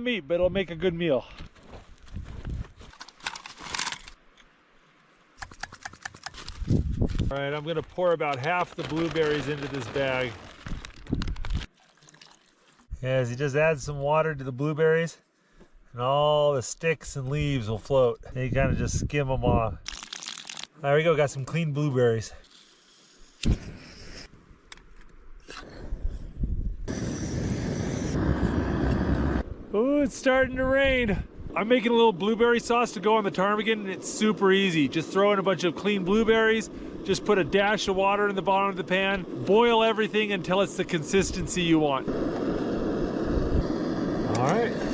of meat, but it'll make a good meal. All right, I'm gonna pour about half the blueberries into this bag. As he just adds some water to the blueberries, and all the sticks and leaves will float. And you kind of just skim them off. There we go, got some clean blueberries. Oh, it's starting to rain. I'm making a little blueberry sauce to go on the ptarmigan, and it's super easy. Just throw in a bunch of clean blueberries, just put a dash of water in the bottom of the pan, boil everything until it's the consistency you want. All right.